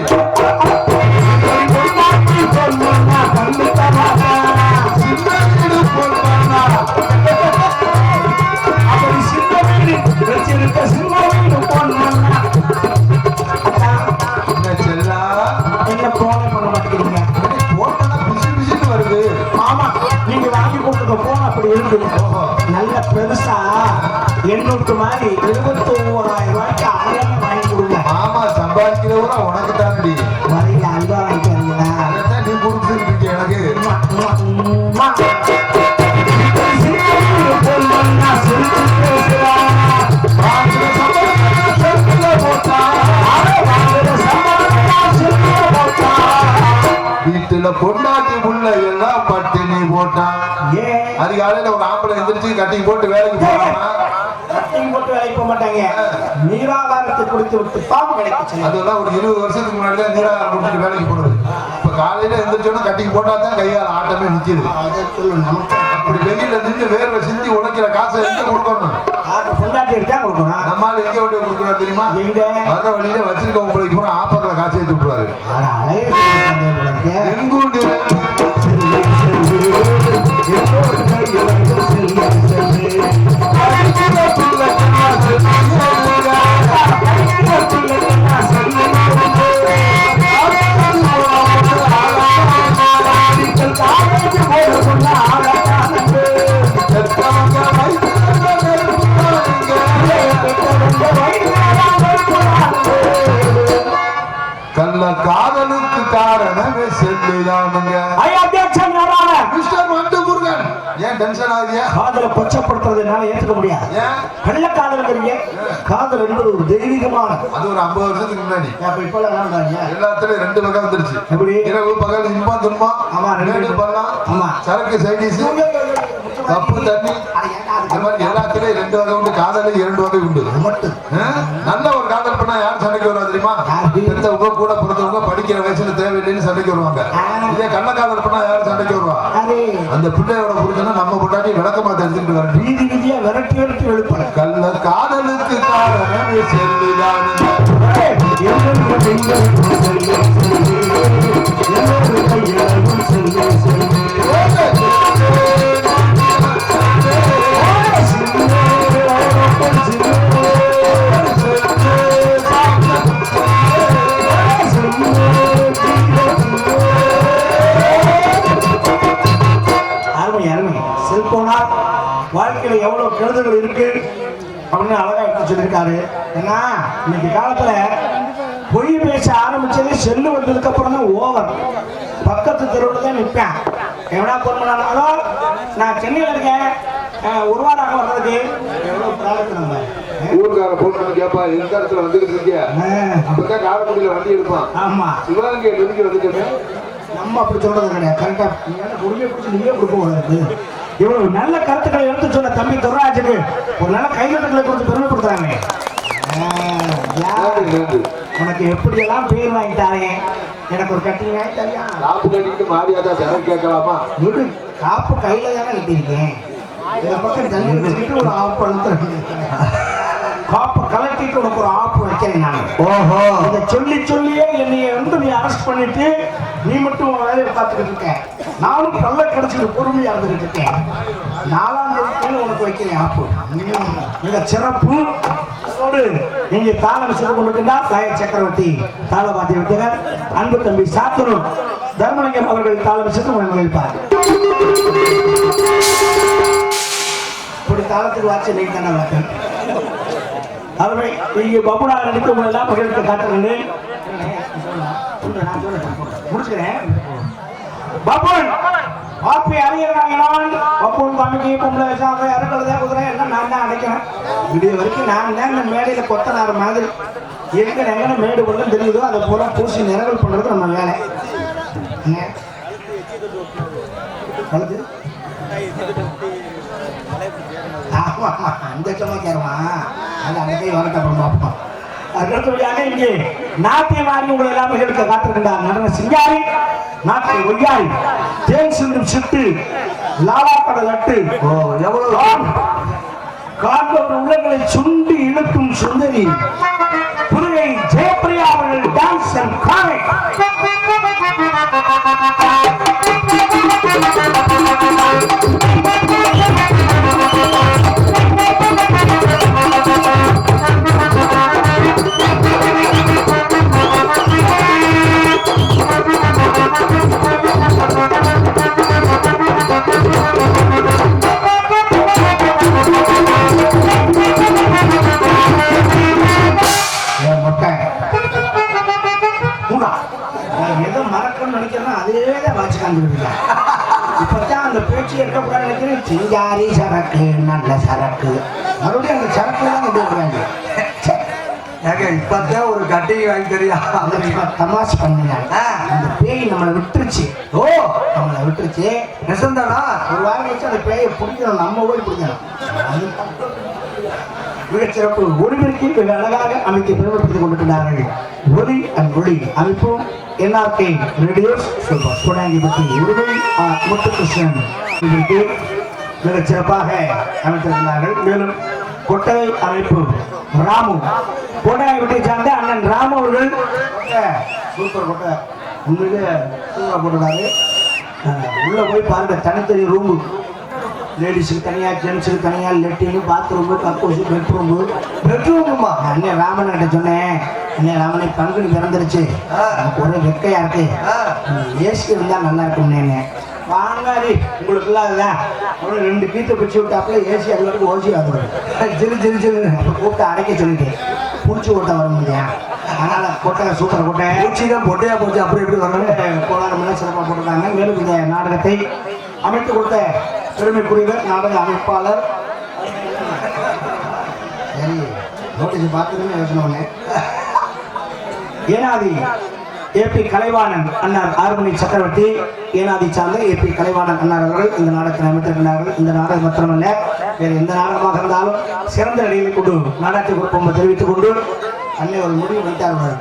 சின்ன வீடு போன் பண்ணா அப்படி சின்ன வீடு வச்சிருக்க சின்ன வீடு போன் பண்ணா என்ன செல்லா என்ன போனே பண்ண மாட்டேங்கிறீங்க. போன் பண்ணா பிசி பிசின்னு வருது. ஆமா நீங்க வாங்கி கொடுத்த போன் அப்படி இருக்குது. நல்ல பெருசா 800 மாதிரி 21,000 ரூபாய்க்கு அழகா வாங்கி கொடுங்க. ஆமா சம்பாதிக்கிறவரா உனக்கு தாண்டி வரையில அல்வா வாங்கி வரீங்களா? அதான் நீ கொடுத்துட்டு இருக்க எனக்கு. வீட்டுல பொண்டாட்டி புள்ள எல்லாம் பட்டினி போட்டான். அதிகாலையில ஒரு ஆம்பளை எந்திரிச்சு கட்டிங் போட்டு வேலைக்கு போறானா? கட்டிங் போட்டு வேலைக்கு போக மாட்டாங்க. நீராகாரத்தை குடித்து விட்டு பாம்பு கிடைக்கும். அதெல்லாம் ஒரு 20 வருஷத்துக்கு முன்னாடி தான் நீராகாரம் குடிச்சிட்டு வேலைக்கு போனது. இப்ப காலையில எந்திரிச்சோன்னா கட்டிங் போட்டா தான் கையால் ஆட்டமே நிக்குது. அப்படி வெளியில நின்று வேர்வை சிந்தி உழைக்கிற காசை எங்க கொடுக்கணும்? பொண்டாட்டி எடுத்தா கொடுக்கணும். நம்மால எங்க விட்டு கொடுக்குறா தெரியுமா? வர்ற வழியில வச்சிருக்க உங்களுக்கு பூரா ஆப்பத்துல காசு ஏற்றி விட்டுருவாரு. எங்கூண்டு கள்ள காதலுக்கு காரணமே செல்லுதானுங்க. மிஸ்டர் மண்டு முருகன் ஏன் டென்ஷன் ஆகுதியா? காதலை கொச்சப்படுத்துறதுனால ஏற்றுக்க முடியாது. ஏன் கள்ள காதல்ங்கிறீங்க? காதல் என்பது ஒரு தெய்வீகமான, அது ஒரு 50 வருஷத்துக்கு முன்னாடி இப்ப எல்லாத்துலயும் 2 வகை வந்துருச்சு. எப்படி? இரவு பகல் இன்பம் துன்பம். ஆமா, ரெண்டு பண்ணலாம். ஆமா. சரக்கு சைடிஸ் கப்பு தண்ணி இந்த மாதிரி எல்லாத்துலயும் 2 வகை உண்டு, காதல் 2 வகை உண்டு. மட்டும் நல்ல ஒரு காதல் பண்ணா யார் சண்டைக்கு வருவா தெரியுமா? பெற்றவங்க கூட பிறந்தவங்க படிக்கிற வயசுல தேவையில்லைன்னு சண்டைக்கு வருவாங்க. இதே கள்ள காதல் பண்ணா யார் சண்டைக்கு வருவா? அந்த பிள்ளையோட புரிஞ்சனா நம்ம பொண்டாட்டி விளக்கமா தெரிஞ்சுக்கிட்டு வர வீதி வீதியா விரட்டி விரட்டி எழுப்பாரு. கள்ள காதலுக்கு காரணம் செல்லுதான். செல்போனால் வாழ்க்கையில எவ்வளவு கெடுதல்கள் இருக்கு அப்படின்னு அழகா எடுத்து சொல்லியிருக்காரு. ஏன்னா இன்னைக்கு காலத்துல பொய் பேச ஆரம்பிச்சது செல்லு வந்ததுக்கு அப்புறம் தான் ஓவர். பக்கத்து தெருவில் தான் நிற்பேன். எவனா போன் பண்ணாலும் நான் சென்னையில் இருக்கேன், 1 வாரம் வர்றதுக்கு எவ்வளவு ப்ராடக்ட் நம்ம ஊருக்கார போன் பண்ணி கேப்பா எந்த இடத்துல வந்துகிட்டு இருக்கியா? அப்பதான் காரைக்குடியில வண்டி எடுப்பான். ஆமா, சிவகங்கை நெருங்கி வந்துட்டு நம்ம அப்படி சொல்றது கிடையாது. கரெக்டா உரிமையை பிடிச்சி நீங்க கொடுக்க இவ்வளவு நல்ல கருத்துக்களை எடுத்து சொன்ன தம்பி துர்ராஜுக்கு ஒரு நல்ல கைதட்டங்களை கொடுத்து பெருமைப்படுத்துறாங்க. உனக்கு எப்படியெல்லாம் பேர் வாங்கிட்டாங்க, எனக்கு ஒரு கட்டிங் வாங்கி தரியா? காப்பு கட்டிட்டு மாறியாதான் ஜனம் கேட்கலாமா? விடு, காப்பு கையில தானே கட்டியிருக்கேன். இந்த பக்கம் தள்ளி வச்சுக்கிட்டு ஒரு ஆப்பு அழுத்த காப்பை கலட்டிட்டு உனக்கு ஒரு ஆப்பு வைக்கிறேன் நான். ஓஹோ, இதை சொல்லி சொல்லியே என்னைய நீ அரெஸ்ட் பண்ணிட்டு நீ மட்டும் வேலையை பார்த்துக்கிட்டு இருக்க. நானும் கல்ல கிடைச்சிட்டு பொறுமையா இருந்துகிட்டு இருக்கேன். 4ஆம் தேதி உனக்கு வைக்கிறேன் ஆப்பு. மிக சிறப்பு. நீங்க தாளம் செய்து கொண்டிருக்கின்றா தாய சக்கரவர்த்தி தாளபாத்தி விட்டவர் அன்பு தம்பி சாத்தனு தர்மலிங்கம் அவர்கள் தாளம் செய்து வைப்பார். இப்படி தாளத்துக்கு வாட்சி நீ தானே வாக்க அவரை இங்கே பபுனா நடிக்கும் எல்லாம் மகிழ்ச்சி காட்டுறேன். முடிச்சுக்கிறேன். பபுன் ஆப்பி அறியறாங்களான் பபுன் காமிக்கு பொம்பளை சாப்பை அறுக்கிறதே குதிரை எல்லாம் நான் தான் அடைக்கிறேன். விடிய வரைக்கும் நான் தான் இந்த மேடையில கொத்தனார் மாதிரி எங்க மேடு கொண்டு தெரியுதோ அதை போல பூசி நிறவல் பண்றது நம்ம வேலை. அந்த கேருமா அது அன்னைக்கே வரட்டும் பார்ப்போம். அடுத்தபடியாக இங்கே நாட்டியமாரி உங்களை எல்லாமே எடுக்க காத்திருக்கின்றார் நடன சிங்காரி, நாட்டிய ஒய்யாரி, தேன் சிந்தும் சிட்டு, லாலாக்கட லட்டு, எவ்வளவு காண்பவர் உள்ளங்களை சுண்டி இழுக்கும் சுந்தரி புதுகை ஜெயப்பிரியா அவர்கள் டான்ஸ் அண்ட் காமெடி. எதை மறக்கணும்னு நினைக்கிறேன்னா அதேதான் வாட்சி காண்பிடுவீங்க. இப்பதான் அந்த பேச்சு இருக்கக்கூடாது நினைக்கிறேன். சிங்காரி சரக்கு நல்ல சரக்கு மறுபடியும் அந்த சரக்குல தான் கொண்டு வருவாங்க. இப்பதான் ஒரு கட்டிங் வாங்கி தெரியா தமாஷ் பண்ணீங்க. அந்த பேய் நம்மளை விட்டுருச்சு. ஓ, நம்மளை விட்டுருச்சு. நெசந்தானா ஒரு வாரம் வச்சு அந்த பேயை பிடிக்கணும், நம்ம போய் பிடிக்கணும். மிகச்சிறப்பு ஒளிபெருக்கி மிக அழகாக அமைக்க பெருமைப்படுத்திக் கொண்டிருக்கிறார்கள். ஒலி அண்ட் ஒளி அமைப்பு NRK ரேடியோஸ் கொடாங்கிப்பட்டி உரிமை முத்துகிருஷ்ணன் மிக சிறப்பாக அமைத்திருக்கிறார்கள். மேலும் கொட்டகை அமைப்பு ராமு கோடாங்கிப்பட்டியை சார்ந்த அண்ணன் ராமு அவர்கள் சூப்பர் கொட்டை உண்மையிலே சூப்பராக போட்டுருக்காரு. உள்ள போய் பாருங்க, தனித்தனி ரூமு, லேடிஸுக்கு தனியா, ஜென்ஸுக்கு தனியா, லெட்டின், பாத்ரூமு, கக்கூசு, பெட்ரூமுமா. அண்ணன் ராமன் கிட்ட சொன்னேன், அண்ணன் ராமனை பங்குனி பிறந்துருச்சு, எனக்கு ஒரே வெக்கையா இருக்கு, ஏசி இருந்தா நல்லா இருக்கும்னு. வாங்காரி உங்களுக்கு இல்லாததான் 2 கீத்தை பிடிச்சி விட்டாப்புல ஏசி அது வரைக்கும் ஓசி ஆகுது. சிறு சிறு சிறு கூப்பிட்டு அடைக்க சொல்லிட்டேன். பூச்சி ஓட்ட வர முடியா, அதனால கொட்டை சூப்பர் கொட்டை பூச்சி தான் பொட்டையா போச்சு. அப்படி எப்படி வரணும் கோளாறு சிறப்பாக போட்டிருக்காங்க. மேலும் இந்த நாடகத்தை அமைத்து கொடுத்த பெருமைக்குரியவர் நாடக அமைப்பாளர். சரி, நோட்டீஸ் பார்த்துன்னு யோசனை பண்ணேன். ஏனாதி ஏபி கலைவாணன் அண்ணார் ஆறுமணி சக்கரவர்த்தி ஏனாதி சார்ந்த ஏபி கலைவாணன் அண்ணார் அவர்கள் இந்த நாடகத்தை அமைத்திருக்கிறார்கள். இந்த நாடகம் மாத்திரமல்ல, வேறு எந்த நாடகமாக இருந்தாலும் சிறந்த நிலையில் கொண்டு நாடகத்தை கொடுப்போம் தெரிவித்துக் கொண்டு அன்னை ஒரு முடிவு வைத்தார்கள்.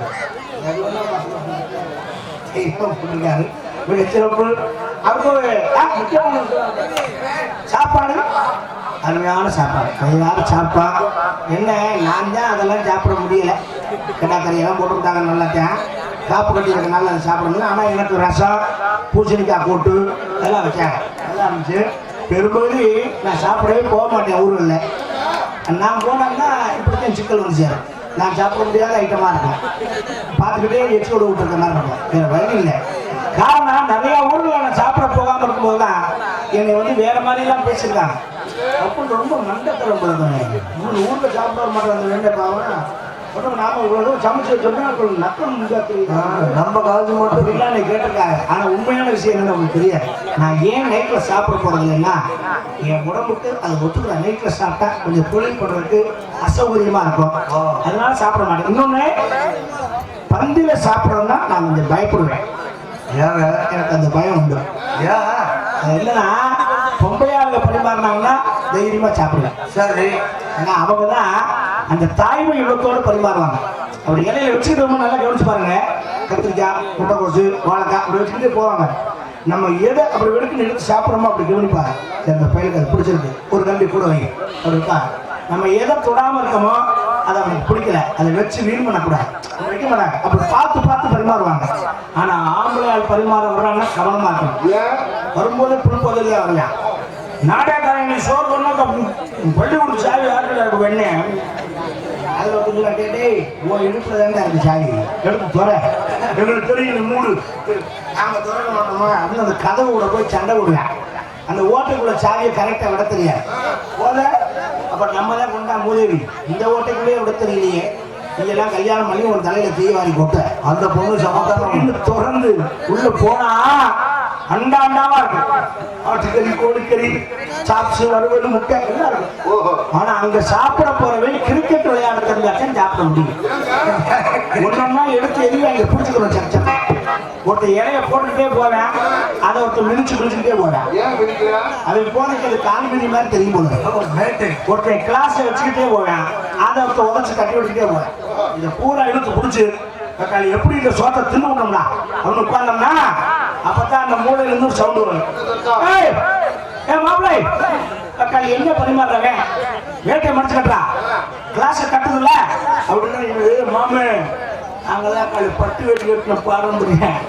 மிக சிறப்பு. அவருக்கு முக்கியமான சாப்பாடு, அருமையான சாப்பாடு, கையார சாப்பாடு. என்ன நான் தான் அதெல்லாம் சாப்பிட முடியல. கடாக்கறியெல்லாம் போட்டுருந்தாங்க, நல்லாத்தான் காப்பு கட்டி இருக்கனால அதை சாப்பிட முடியல. ஆனால் எனக்கு ரசம், பூசணிக்காய் கூட்டு அதெல்லாம் வச்சாங்க, நல்லா இருந்துச்சு. பெரும்பகுதி நான் சாப்பிடவே போக மாட்டேன் ஊரில். நான் போனேன்னா இப்படித்தான் சிக்கல் வந்து சேரும். நான் சாப்பிட முடியாத ஐட்டமாக இருக்கும், பார்த்துக்கிட்டே எச்சோடு விட்டுருக்க மாதிரி இருக்கும், வேறு வழி இல்லை. காரணம் நிறைய ஊரில் நான் சாப்பிட போகாமல் இருக்கும்போது தான் என்னை வந்து வேற மாதிரிலாம் பேசியிருக்காங்க. அப்படின்னு ரொம்ப மண்டத்தரம் போடுறாங்க. ஊரில் சாப்பிட வர மாட்டேன் அந்த வெண்டைப்பாவன் நாம இவ்வளோ சமைச்சு வச்சோம்னா நக்கம் நம்ம காலத்து மட்டும் இல்லான்னு கேட்டிருக்காங்க. ஆனால் உண்மையான விஷயம் என்னன்னு உங்களுக்கு தெரியாது. நான் ஏன் நைட்டில் சாப்பிட போகிறது இல்லைன்னா, என் உடம்புக்கு அது ஒத்துக்கிற நைட்டில் சாப்பிட்டா கொஞ்சம் தொழில் பண்ணுறதுக்கு அசௌகரியமாக இருக்கும், அதனால சாப்பிட மாட்டேன். இன்னொன்று, பந்தியில் சாப்பிட்றோம்னா நான் கொஞ்சம் பயப்படுவேன். ஏங்க எனக்கு அந்த பயம் உண்டு. ஏன் அது என்னன்னா, பொம்பளையாளுங்க பரிமாறினாங்கன்னா தைரியமாக சாப்பிடுவேன். சரி, ஏன்னா அவங்க தான் அந்த தாய்மை இவ்வளத்தோடு பரிமாறுவாங்க. அப்படி இலையில வச்சுக்கிட்டு ரொம்ப நல்லா கவனிச்சு பாருங்க. கத்திரிக்காய், முட்டைக்கோசு, வாழைக்காய் அப்படி வச்சுக்கிட்டே போவாங்க. நம்ம எதை அப்படி வெடுக்குன்னு எடுத்து சாப்பிட்றோமோ அப்படி கவனிப்பாங்க. அந்த பையனுக்கு அது பிடிச்சிருக்கு, ஒரு கண்டி கூட வைங்க அப்படி இருக்கா. நம்ம எதை தொடாமல் இருக்கோமோ அதை அவனுக்கு பிடிக்கல, அதை வச்சு வீண் பண்ணக்கூடாது, வைக்க மாட்டாங்க. அப்படி பார்த்து பார்த்து பரிமாறுவாங்க. ஆனால் ஆம்பளையால் பரிமாற வர்றாங்கன்னா கவனமாக இருக்கணும். வரும்போது புழுப்பதிலையா வரலையா நாடகக்காரங்க சோறு பண்ணா பள்ளிக்கூட சாவி யாருக்கு வெண்ணே அதில் ஒருத்தங்களா கேட்டே உன் இடுப்புல தானே இருக்கு சாவி, எடுத்து துறை, எங்களுக்கு தெரியும் மூடு, நாங்கள் துறக்க மாட்டோமா அப்படின்னு அந்த கதவு கூட போய் சண்டை விடுவேன். அந்த ஓட்டைக்குள்ள சாவியை கரெக்டாக விட தெரியாது போத. அப்புறம் நம்ம தான் கொண்டா மூதேவி, இந்த ஓட்டைக்குள்ளேயே விட தெரியலையே, நீங்கெல்லாம் கல்யாணம் பண்ணி ஒரு தலையில தீவாரி கொட்ட அந்த பொண்ணு சமாதானம் திறந்து உள்ள போனா அண்டா அண்டாவா இருக்கும். ஆட்டுக்கறி, கோழிக்கறி, சாப்ஸ், வறுவல், முட்டை எல்லாம் இருக்கும். ஆனா அங்க சாப்பிட போறவே கிரிக்கெட் விளையாடுறதுக்காச்சும் சாப்பிட முடியும். ஒன்னொன்னா எடுத்து எதுவும் அங்க பிடிச்சிக்கணும். சர்ச்சை ஒருத்த இலைய போட்டுக்கிட்டே போவேன், அதை ஒருத்த மிதிச்சுக்கிட்டே போவேன். அதுக்கு போனதுக்கு அது கால் மிதி மாதிரி தெரியும் போது. ஒருத்த கிளாஸ்ல வச்சுக்கிட்டே போவேன், அதை ஒருத்த உதச்சு கட்டி விட்டுக்கிட்டே போவேன். இதை பூரா இழுத்து பிடிச்சி எப்படி இந்த சோத்தை தின்னுட்டோம்னா அவனு உட்கார்ந்தோம்னா அப்பதான் அந்த மூளையில இருந்து சவுண்ட் வரும். மாப்பிள்ளை தக்காளி என்ன பரிமாறுறாங்க, வேட்டையை மடிச்சு கட்டுறா, கிளாஸை கட்டுதுல்ல அப்படின்னு மாமே நாங்கதான் காலி பட்டு வெட்டி வெட்டின பாரம்பரியம்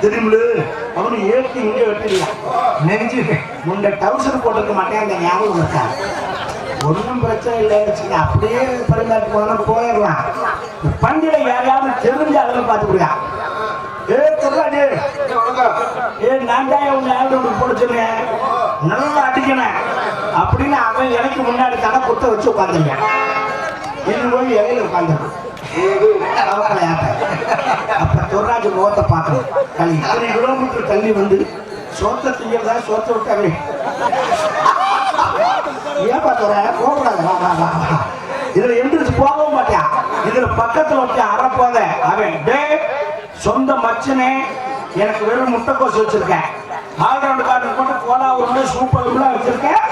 தெரியுமில்ல. அவனு ஏற்றி இங்கே வெட்டிடலாம் நெஞ்சு முன்ன டவுசர் போட்டிருக்க மாட்டேன், அந்த ஞாபகம் இருக்கா. ஒன்றும் பிரச்சனை இல்லைன்னு அப்படியே பரிமாற்றி போனா போயிடலாம். பண்டிகை யாரையாவது தெரிஞ்சு அதெல்லாம் பார்த்துக்கிறியா, நான் தான் உங்க ஆல்பம் போட சொன்னேன், நல்லா அடிக்கணும் அப்படின்னு அவன் எனக்கு முன்னாடி தானே குத்த வச்சு உட்காந்துருக்கேன். என்ன போய் இலையில உட்காந்துருக்கேன். அப்ப தொல்ராஜ் முகத்தை பார்க்கணும். தள்ளி 3 கிலோமீட்டர் தள்ளி வந்து சோத்தை திங்கிறதா சோத்தை விட்டாவே ஏன் பார்த்தோற போகக்கூடாது. இதுல எந்திரிச்சு போகவும் மாட்டான். இதுல பக்கத்துல வச்சு அறப்போத அவன் டே சொந்த மச்சனே எனக்கு வெறும் முட்டைக்கோசு வச்சிருக்கேன், ஆல்ரவுண்ட் கார்டு போட்டு போனா ஒரு சூப்பர் வச்சிருக்கேன்,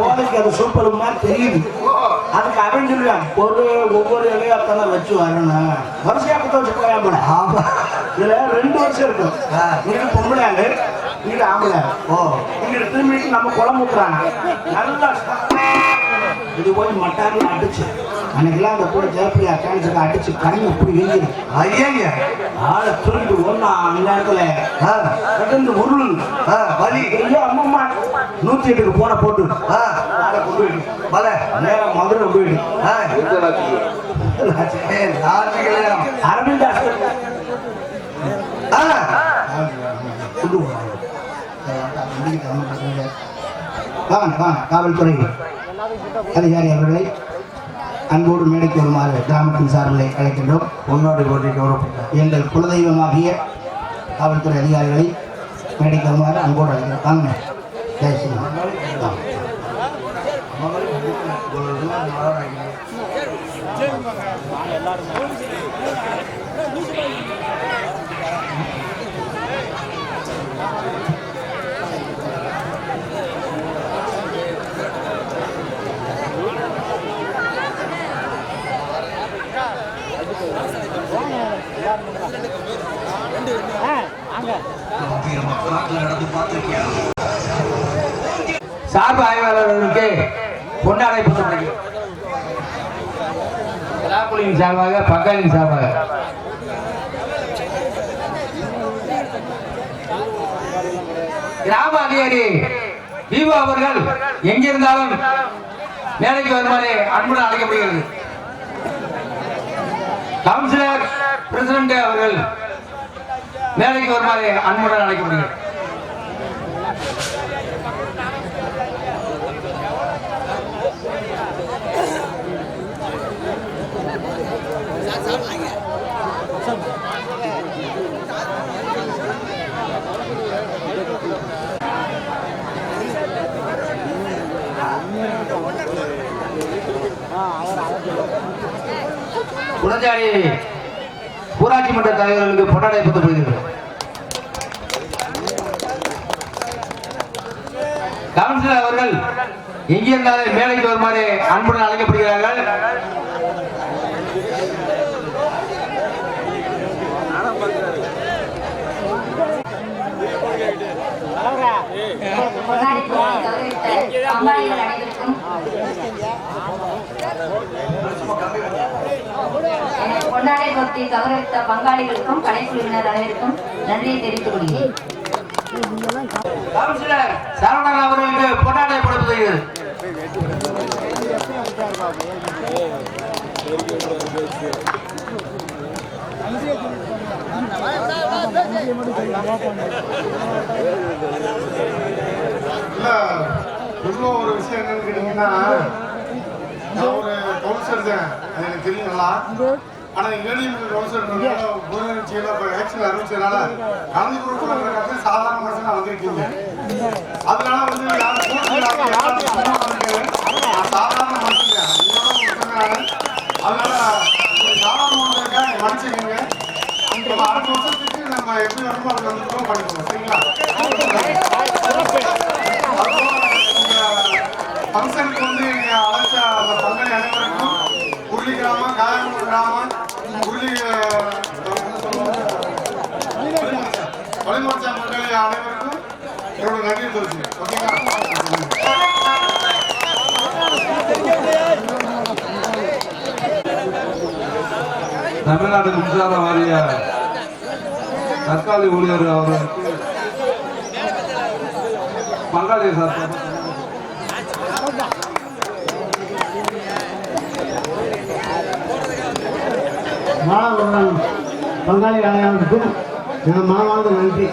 போதைக்கு அது சூப்பர் மாதிரி தெரியுது. அதுக்கு அவன் சொல்லுவான் ஒவ்வொரு இலையாத்தான வச்சு வரணும், வரிசையா குத்த வச்சு போயா போல. இதுல 2 வருஷம் இருக்கும். இங்கிட்டு பொம்பளையாளு, இங்கிட்டு ஆம்பளையாளு. இங்கிட்டு திரும்பிட்டு நம்ம குழம்பு ஊத்துறாங்க. நல்லா இது போய் மட்டாரி அடிச்சு அன்னைக்கெல்லாம் அந்த கூட ஜெயப்பிரியா கேன்சருக்கு அடிச்சு கண்ணு இப்படி வீங்குது. ஐயா ஆளை தூக்கிட்டு ஒன்னா அந்த நேரத்துல உருள் வலி ஐயோ அம்மம்மா 108க்கு போன போட்டு நேரம் மதுரை போயிடு அரவிந்த் காவல்துறை அதிகாரி அவர்களை அன்போடு மேடைக்கு வருமாறு கிராமத்தின் சார்பில் அழைக்கின்றோம். முன்னோடி போட்டிக்கு எங்கள் குலதெய்வமாகிய காவல்துறை அதிகாரிகளை மேடைக்கு வருமாறு அன்போடு அழைக்கிறோம். வாங்க ஜெயஸ்ரீ சார்பு ஆய்வாளர்களுக்கு பொன்னாடை போட்டு விழாக்குழுவின் சார்பாக பங்காளியின் சார்பாக கிராம அதிகாரி தீபு அவர்கள் எங்கிருந்தாலும் மேடைக்கு வருமாறு அன்புடன் அழைக்கப்படுகிறது. கவுன்சிலர் பிரசிடண்ட் அவர்கள் மேடைக்கு வருமாறு அன்புடன் அழைக்கப்படுகிறது. குளஞ்சாடி ஊராட்சி மன்ற தலைவர்களுக்கு பொன்னாடை போடப்படுகிறது. கவுன்சிலர் அவர்கள் எங்கிருந்தாலும் மேலைக்கு வருமாறு அன்புடன் அழைக்கப்படுகிறார்கள். பொன்னாடை போர்த்தி கௌரவித்த பங்காளிகளுக்கும் கலைக்குழுவினர் அனைவருக்கும் நன்றியை தெரிவித்துக் கொள்கிறேன். கவுன்சிலர் சரவணன் அவர்களுக்கு பொன்னாடை போடப்படுகிறது. ஒரு விஷயம் என்னன்னு கேட்டீங்கன்னா, நான் ஒரு கவுன்சிலர் தான், அது எனக்கு தெரியும் நல்லா. ஆனா ஏடிஎம் கவுன்சிலர் புதுநிகழ்ச்சியில எலெக்ஷன் அறிவிச்சதுனால கலந்து கொடுக்கறது சாதாரண மனுஷனா வந்திருக்கீங்க. அதனால வந்து சாதாரண மனுஷன் அதனால சாதாரண மனுஷனுக்காக மன்னிச்சுக்கீங்க. அடுத்த வருஷத்துக்கு நம்ம எப்படி வரணுமோ அது வந்து பண்ணிக்கணும். சரிங்களா? ஃபங்க்ஷனுக்கு வந்து அழைச்ச அந்த பங்காளி அனைவருக்கும் உருளி கிராமம், காயம்பூர் கிராமம், உருளி வழிமொச்சா பங்காளி அனைவருக்கும் என்னோட நன்றி தெரிவிச்சு. ஓகேங்களா? தமிழ்நாடு மின்சார வாரிய தற்காலிக ஊழியர் அவர்களுக்கு பங்காளி சார் மாணவர்கள் பங்காளி அனைவருக்கும் என் மனமார்ந்த நன்றி.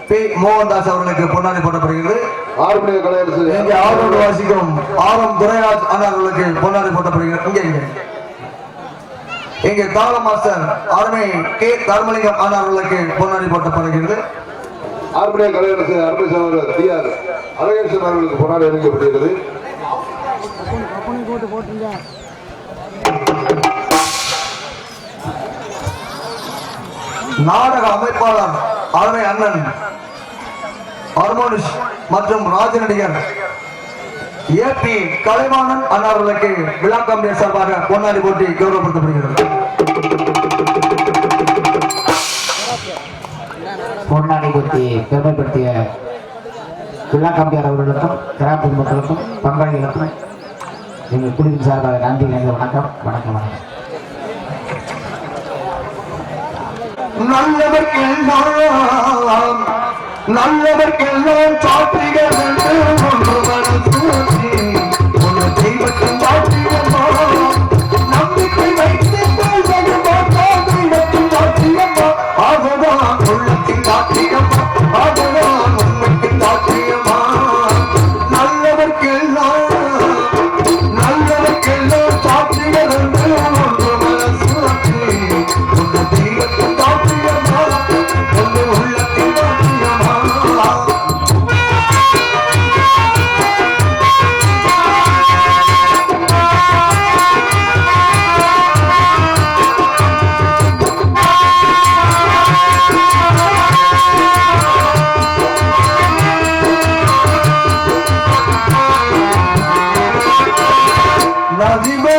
பி. மோகன்தாஸ் அவர்களுக்கு பொன்னாடை போடப்படுகிறது. ஆறுமணிய கலையரசு இங்கே ஆரோடு வாசிக்கும் ஆரம் துரைராஜ் அவர்களுக்கு பொன்னாடை போடப்படுகிறது. இங்கே தாள மாஸ்டர் அருமை கே. தர்மலிங்கம் அவர்களுக்கு பொன்னாடை போட்டப்படுகிறது. ஆறுமணிய கலையரசு அருமை சகோதரர் டி.ஆர். அழகேசன் அவர்களுக்கு பொன்னாடை அளிக்கப்படுகிறது. நாடக அமைப்பாளர் அருமை அண்ணன் ஹார்மோனிஸ் மற்றும் ராஜ நடிகர் ஏ.பி. கலைவாணன் அண்ணார்களுக்கு விழா கமிட்டி சார்பாக பொன்னாடி போட்டி கௌரவப்படுத்தப்படுகிறது. பொன்னாடை போட்டி பெருமைப்படுத்திய விழா கமிட்டியார் அவர்களுக்கும் கிராம பொதுமக்களுக்கும் பங்காளிகளுக்கும் எங்கள் குழுவின் சார்பாக நன்றி. வணக்கம் வணக்கம் வணக்கம். நல்லவர்க்கெல்லாம் சாற்றிகள் தெய்வத்தின் சாட்சியம்மா, நம்பிக்கை வைத்து சாட்சியம்மா, அதுதான் உள்ளத்தின் சாட்சியம்மா, அதுதான் உண்மைத்தின் சாட்சியம்மா. நல்லவர்க்கெல்லாம் சாட்சிகள் என்று ஒன்று மனசாட்சி, உன்னை தெய்வத்தின் சாட்சியம்மா, ஒன்று உள்ளத்தின் சாட்சியம்மா. மகிமை